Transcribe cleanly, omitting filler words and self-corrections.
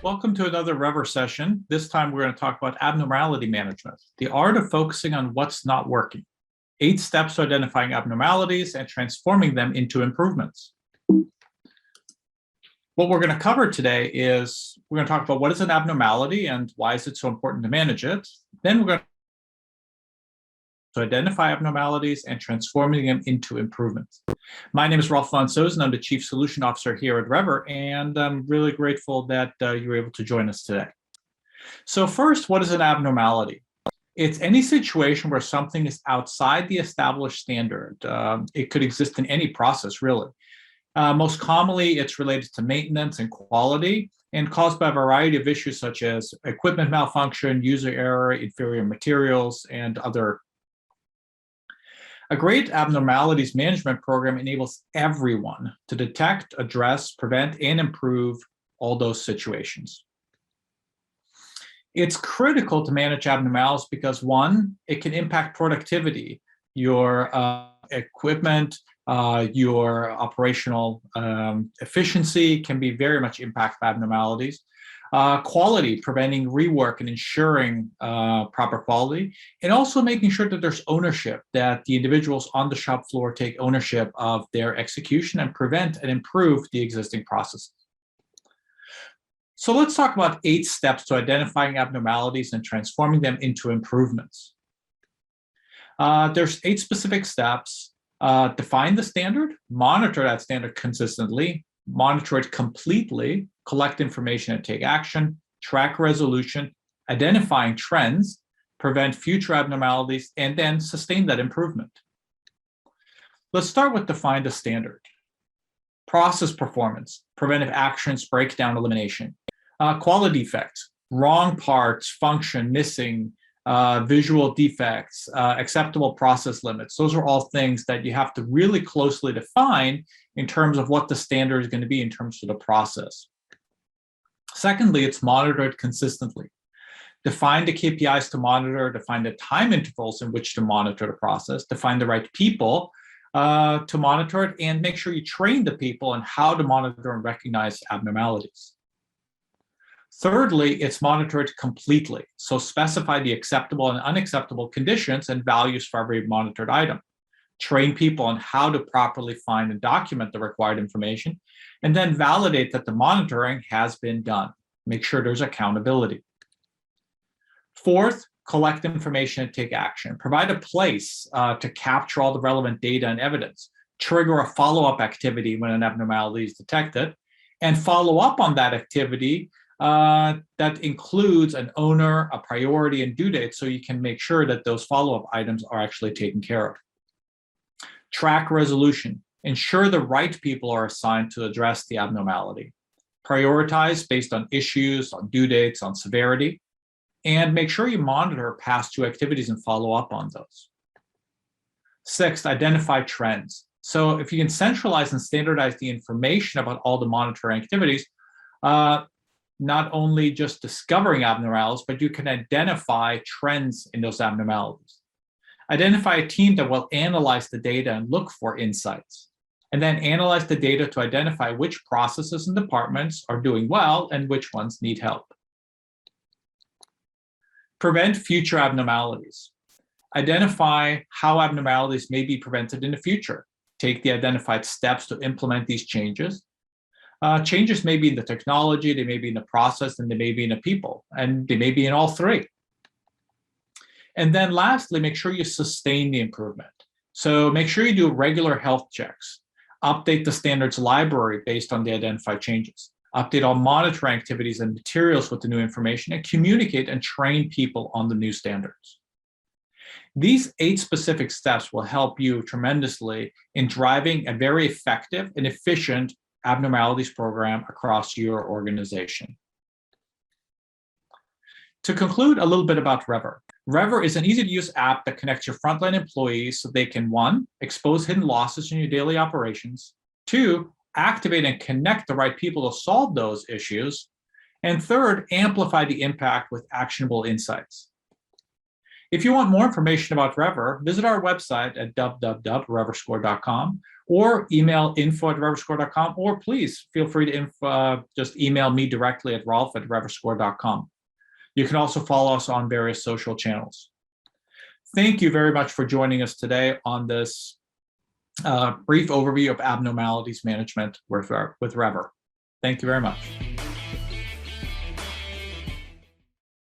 Welcome to another Rever session. This time we're going to talk about abnormality management, the art of focusing on what's not working, 8 steps to identifying abnormalities and transforming them into improvements. What we're going to cover today is we're going to talk about what is an abnormality and why is it so important to manage it. Then we're going to identify abnormalities and transforming them into improvements. My name is Rolf von Sozen. I'm the Chief Solution Officer here at Rever, and I'm really grateful that you were able to join us today. So first, what is an abnormality? It's any situation where something is outside the established standard. It could exist in any process, really. Most commonly, it's related to maintenance and quality and caused by a variety of issues such as equipment malfunction, user error, inferior materials, and other. A great abnormalities management program enables everyone to detect, address, prevent, and improve all those situations. It's critical to manage abnormalities because, one, it can impact productivity, your equipment, your operational efficiency can be very much impacted by abnormalities. Quality, preventing rework and ensuring proper quality, and also making sure that there's ownership, that the individuals on the shop floor take ownership of their execution and prevent and improve the existing processes. So let's talk about 8 steps to identifying abnormalities and transforming them into improvements. There's 8 specific steps. Define the standard, monitor that standard consistently, monitor it completely, collect information and take action, track resolution, identifying trends, prevent future abnormalities, and then sustain that improvement. Let's start with define the standard. Process performance, preventive actions, breakdown, elimination. Quality defects, wrong parts, function, missing, visual defects, acceptable process limits. Those are all things that you have to really closely define in terms of what the standard is going to be in terms of the process. Secondly, it's monitored consistently. Define the KPIs to monitor, define the time intervals in which to monitor the process, define the right people to monitor it, and make sure you train the people on how to monitor and recognize abnormalities. Thirdly, it's monitored completely. So specify the acceptable and unacceptable conditions and values for every monitored item. Train people on how to properly find and document the required information, and then validate that the monitoring has been done. Make sure there's accountability. Fourth, collect information and take action. Provide a place to capture all the relevant data and evidence. Trigger a follow-up activity when an abnormality is detected, and follow up on that activity that includes an owner, a priority, and due date, so you can make sure that those follow-up items are actually taken care of. Track resolution. Ensure the right people are assigned to address the abnormality. Prioritize based on issues, on due dates, on severity, and make sure you monitor past 2 activities and follow up on those. Sixth, identify trends. So if you can centralize and standardize the information about all the monitoring activities, not only just discovering abnormalities, but you can identify trends in those abnormalities. Identify a team that will analyze the data and look for insights, and then analyze the data to identify which processes and departments are doing well and which ones need help. Prevent future abnormalities. Identify how abnormalities may be prevented in the future. Take the identified steps to implement these changes. Changes may be in the technology, they may be in the process, and they may be in the people, and they may be in all 3. And then lastly, make sure you sustain the improvement. So make sure you do regular health checks, update the standards library based on the identified changes, update all monitoring activities and materials with the new information, and communicate and train people on the new standards. These 8 specific steps will help you tremendously in driving a very effective and efficient abnormalities program across your organization. To conclude, a little bit about Rever. Rever is an easy-to-use app that connects your frontline employees so they can, 1, expose hidden losses in your daily operations, 2, activate and connect the right people to solve those issues, and 3rd, amplify the impact with actionable insights. If you want more information about Rever, visit our website at www.reverscore.com, or email info@reverscore.com, or please feel free to just email me directly at rolf@reverscore.com. You can also follow us on various social channels. Thank you very much for joining us today on this brief overview of abnormalities management with Rever. Thank you very much.